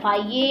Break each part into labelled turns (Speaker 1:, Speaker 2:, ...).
Speaker 1: FIA,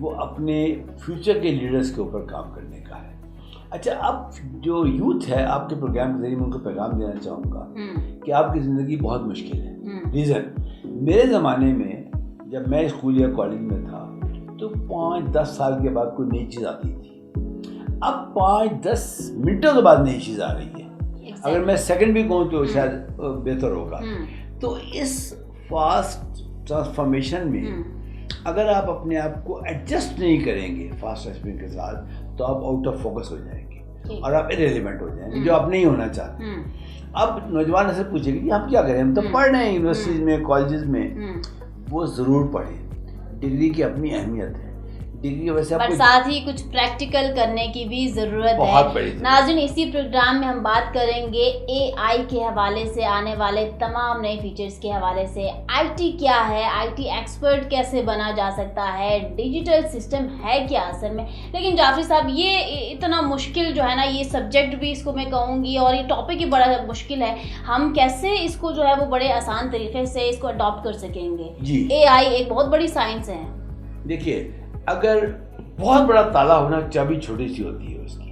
Speaker 2: وہ اپنے future کے لیڈرز کے اوپر کام کرنے کا ہے. اچھا, اب جو یوتھ ہے, آپ کے پروگرام کے ذریعے میں ان کو پیغام دینا چاہوں گا کہ آپ کی زندگی بہت مشکل ہے. ریزن, میرے زمانے میں جب میں اسکول یا کالج میں تھا تو 5-10 سال کے بعد کوئی نئی چیز آتی تھی. اب 5-10 منٹوں کے بعد نئی چیز آ رہی ہے. اگر میں سیکنڈ بھی کہوں تو شاید بہتر ہوگا. تو اس فاسٹ ٹرانسفارمیشن میں اگر آپ اپنے آپ کو ایڈجسٹ نہیں کریں گے فاسٹ ٹرانسفارمیشن کے ساتھ تو آپ آؤٹ آف فوکس ہو جائیں گے اور آپ ارریلیونٹ ہو جائیں گے, جو آپ نہیں ہونا چاہتے. اب نوجوان سے پوچھیں گے کہ ہم کیا کریں, ہم تو پڑھ رہے ہیں یونیورسٹیز میں, کالجز میں. وہ ضرور پڑھیں, ڈگری کی اپنی اہمیت ہے, ڈگری کی وجہ سے
Speaker 1: پر ساتھ ہی کچھ پریکٹیکل کرنے کی بھی ضرورت ہے. ناظرین, اسی پروگرام میں ہم بات کریں گے اے آئی کے حوالے سے, آنے والے تمام نئے فیچرز کے حوالے سے. آئی ٹی کیا ہے, آئی ٹی ایکسپرٹ کیسے بنا جا سکتا ہے, ڈیجیٹل سسٹم ہے کیا اصل میں. لیکن جعفری صاحب, یہ اتنا مشکل جو ہے نا, یہ سبجیکٹ بھی اس کو میں کہوں گی اور یہ ٹاپک ہی بڑا مشکل ہے. ہم کیسے اس کو جو ہے وہ بڑے آسان طریقے سے اس کو اڈاپٹ کر سکیں گے؟ اے آئی ایک بہت بڑی سائنس ہے.
Speaker 2: دیکھیے, اگر بہت بڑا تالا ہونا, چابی چھوٹی سی ہوتی ہے اس کی.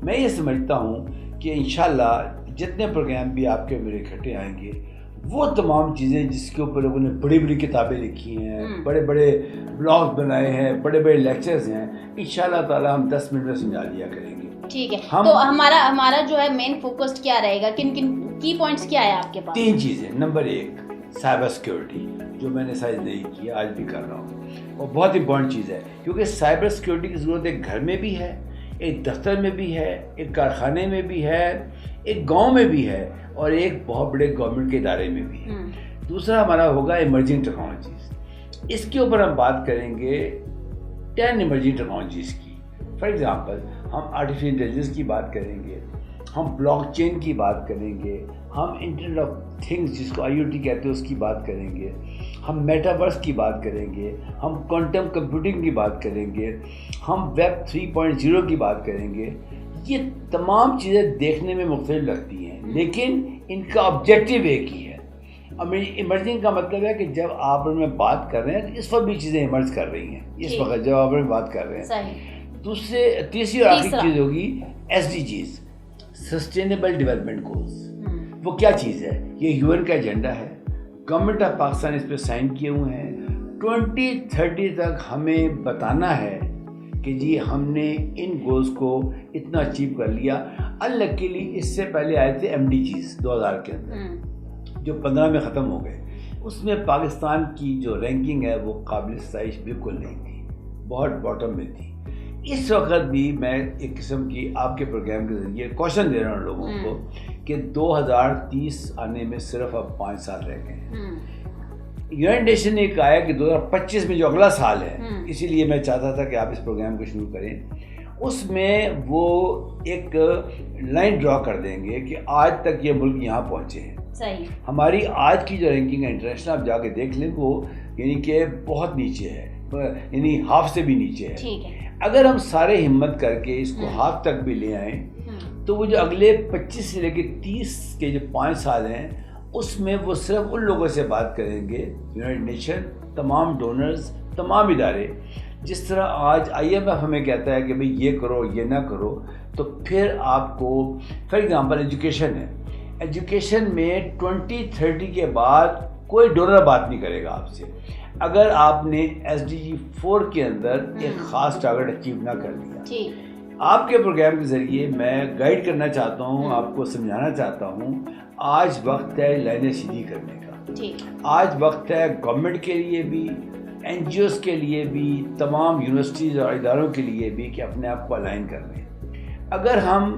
Speaker 2: میں یہ سمجھتا ہوں کہ انشاءاللہ جتنے پروگرام بھی آپ کے میرے اکٹھے آئیں گے, وہ تمام چیزیں جس کے اوپر لوگوں نے بڑی بڑی کتابیں لکھی ہیں, بڑے بڑے بلاگ بنائے ہیں, بڑے بڑے لیکچرز ہیں, انشاءاللہ تعالیٰ ہم 10 منٹ میں سمجھا دیا کریں گے.
Speaker 1: ٹھیک ہے, تو ہمارا جو ہے مین فوکس کیا رہے گا, کن کی پوائنٹس کیا ہے آپ کے پاس؟
Speaker 2: 3 چیزیں. نمبر 1 سائبر سیکیورٹی, جو میں نے سائز نہیں کی, آج بھی کر رہا ہوں, اور بہت امپورٹنٹ چیز ہے کیونکہ سائبر سیکیورٹی کی ضرورت ایک گھر میں بھی ہے, ایک دفتر میں بھی ہے, ایک کارخانے میں بھی ہے, ایک گاؤں میں بھی ہے, اور ایک بہت بڑے گورنمنٹ کے ادارے میں بھی ہے. دوسرا ہمارا ہوگا ایمرجنگ ٹیکنالوجیز. اس کے اوپر ہم بات کریں گے 10 ایمرجنگ ٹیکنالوجیز کی. فار ایگزامپل, ہم آرٹیفیشل انٹیلیجنس کی بات کریں گے, ہم بلاک چین کی بات کریں گے, ہم انٹرنیٹ آف تھنگس جس کو IoT کہتے ہیں اس کی بات کریں گے, ہم میٹاورس کی بات کریں گے, ہم کوانٹم کمپیوٹنگ کی بات کریں گے, ہم ویب 3.0 کی بات کریں گے. یہ تمام چیزیں دیکھنے میں مختلف لگتی ہیں لیکن ان کا آبجیکٹیو ایک ہی ہے. ایمرجنگ کا مطلب ہے کہ جب آپ ان میں بات کر رہے ہیں تو اس وقت بھی چیزیں ایمرج کر رہی ہیں, اس وقت جب آپ ان میں بات کر رہے ہیں. تیسری اور آخری چیز ہوگی SDGs, سسٹینیبل ڈیولپمنٹ گولز. وہ کیا چیز ہے؟ یہ UN کا ایجنڈا ہے, گورنمنٹ آف پاکستان اس پہ سائن کیے ہوئے ہیں. 2030 تک ہمیں بتانا ہے کہ جی ہم نے ان گولز کو اتنا اچیو کر لیا. انلکیلی اس سے پہلے آئے تھے MDGs 2000 کے اندر, جو 15 میں ختم ہو گئے. اس میں پاکستان کی جو رینکنگ ہے وہ قابل ستائش بالکل نہیں تھی, بہت باٹم میں تھی. اس وقت بھی میں ایک قسم کی آپ کے پروگرام کے ذریعے کوشچن دے رہا ہوں لوگوں کو کہ 2030 آنے میں صرف اب 5 سال رہ گئے ہیں. یونائٹڈ نیشن نے کہا ہے کہ 2025 میں جو اگلا سال ہے, اسی لیے میں چاہتا تھا کہ آپ اس پروگرام کو شروع کریں, اس میں وہ ایک لائن ڈرا کر دیں گے کہ آج تک یہ ملک یہاں پہنچے ہیں. صحیح. ہماری آج کی جو رینکنگ ہے انٹرنیشنل, آپ جا کے دیکھ لیں, وہ یعنی کہ بہت نیچے ہے, یعنی ہاف سے بھی نیچے ہے. ٹھیک ہے. اگر ہم سارے ہمت کر کے اس کو ہاف تک بھی لے آئیں تو وہ جو اگلے 25 سے لے کے 30 کے جو 5 سال ہیں اس میں وہ صرف ان لوگوں سے بات کریں گے, یونائٹڈ نیشن, تمام ڈونرز, تمام ادارے. جس طرح آج IMF ہمیں کہتا ہے کہ بھئی یہ کرو یہ نہ کرو, تو پھر آپ کو فار ایگزامپل ایجوکیشن ہے, ایجوکیشن میں 2030 کے بعد کوئی ڈونر بات نہیں کرے گا آپ سے اگر آپ نے SDG 4 کے اندر ایک خاص ٹارگٹ اچیو نہ کر لیا. آپ کے پروگرام کے ذریعے میں گائیڈ کرنا چاہتا ہوں, آپ کو سمجھانا چاہتا ہوں, آج وقت ہے لائنیں سیدھی کرنے کا. آج وقت ہے گورنمنٹ کے لیے بھی, NGOs کے لیے بھی, تمام یونیورسٹیز اور اداروں کے لیے بھی کہ اپنے آپ کو الائن کر لیں. اگر ہم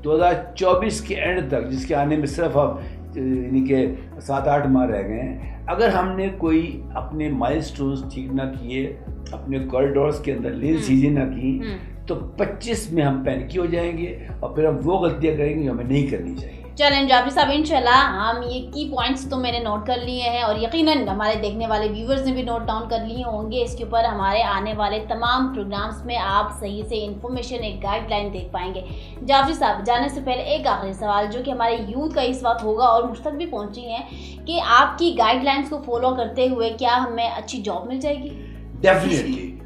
Speaker 2: 2024 کے اینڈ تک, جس کے آنے میں صرف اب یعنی کہ 7-8 ماہ رہ گئے ہیں, اگر ہم نے کوئی اپنے مائل سٹونز ٹھیک نہ کیے, اپنے کوریڈورز کے اندر لین چیزیں نہ کی, تو 25 میں ہم پینکی ہو جائیں گے اور پھر ہم وہ غلطیاں کریں گے جو ہمیں نہیں کرنی چاہیے.
Speaker 1: چلیں جعفری صاحب, انشاءاللہ ہم یہ کی پوائنٹس تو میں نے نوٹ کر لیے ہیں اور یقیناً ہمارے دیکھنے والے ویورز نے بھی نوٹ ڈاؤن کر لیے ہوں گے. اس کے اوپر ہمارے آنے والے تمام پروگرامز میں آپ صحیح سے انفارمیشن, ایک گائیڈ لائن دیکھ پائیں گے. جعفری صاحب, جانے سے پہلے ایک آخری سوال جو کہ ہمارے یوتھ کا اس وقت ہوگا اور مجھ تک بھی پہنچی ہیں, کہ آپ کی گائیڈ لائنس کو فالو کرتے ہوئے کیا ہمیں اچھی جاب مل جائے گی؟
Speaker 2: ڈیفینیٹلی.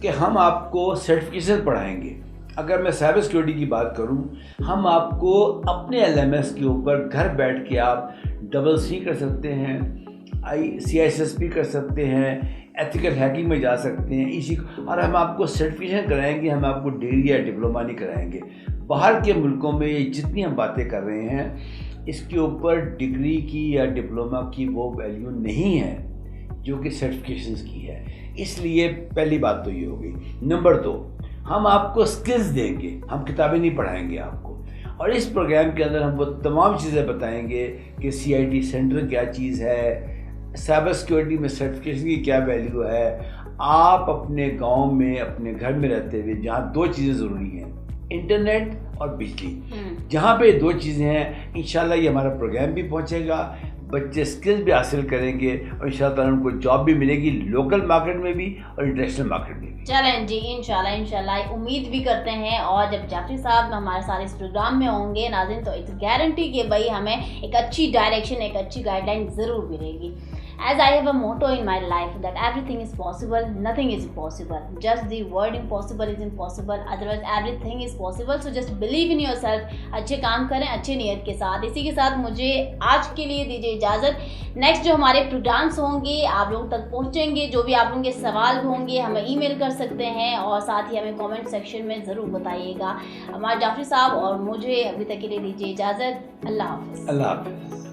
Speaker 2: کہ ہم آپ کو سرٹیفکیشن پڑھائیں گے. اگر میں سائبر سیکیورٹی کی بات کروں, ہم آپ کو اپنے LMS کے اوپر گھر بیٹھ کے آپ CCC کر سکتے ہیں, CISSP کر سکتے ہیں, ایتھیکل ہیکنگ میں جا سکتے ہیں اسی, اور ہم آپ کو سرٹیفکیشن کرائیں گے. ہم آپ کو ڈگری یا ڈپلومہ نہیں کرائیں گے. باہر کے ملکوں میں جتنی ہم باتیں کر رہے ہیں اس کے اوپر ڈگری کی یا ڈپلومہ کی وہ ویلیو نہیں ہے جو کہ سرٹیفکیشنز کی ہے. اس لیے پہلی بات تو یہ ہوگی. نمبر 2, ہم آپ کو سکلز دیں گے, ہم کتابیں نہیں پڑھائیں گے آپ کو, اور اس پروگرام کے اندر ہم وہ تمام چیزیں بتائیں گے کہ CIT سینٹر کیا چیز ہے, سائبر سیکیورٹی میں سرٹیفکیشن کی کیا ویلیو ہے. آپ اپنے گاؤں میں اپنے گھر میں رہتے ہوئے جہاں 2 چیزیں ضروری ہیں, انٹرنیٹ اور بجلی, جہاں پہ 2 چیزیں ہیں, انشاءاللہ یہ ہمارا پروگرام بھی پہنچے گا, بچے سکلز بھی حاصل کریں گے اور انشاءاللہ ان کو جاب بھی ملے گی, لوکل مارکیٹ میں بھی اور انٹرنیشنل مارکیٹ میں بھی.
Speaker 1: چلیں جی, انشاءاللہ امید بھی کرتے ہیں. اور جب جعفری صاحب ہمارے سارے اس پروگرام میں ہوں گے ناظرین, تو اٹس گارنٹی کہ بھائی ہمیں ایک اچھی ڈائریکشن, ایک اچھی گائیڈ لائن ضرور ملے گی. As I have a motto in my life that everything is possible, nothing is impossible. Just the word impossible is impossible, otherwise everything is possible. So just believe in yourself. اچھے کام کریں اچھے نیت کے ساتھ. اسی کے ساتھ مجھے آج کے لیے دیجیے اجازت. نیکسٹ جو ہمارے پروگرامس ہوں گے آپ لوگوں تک پہنچیں گے, جو بھی آپ لوگوں کے سوال ہوں گے ہمیں ای میل کر سکتے ہیں, اور ساتھ ہی ہمیں کامنٹ سیکشن میں ضرور بتائیے گا. ہمارے جعفری صاحب اور مجھے ابھی تک کے لیے دیجیے اجازت. اللہ حافظ.
Speaker 2: اللہ حافظ.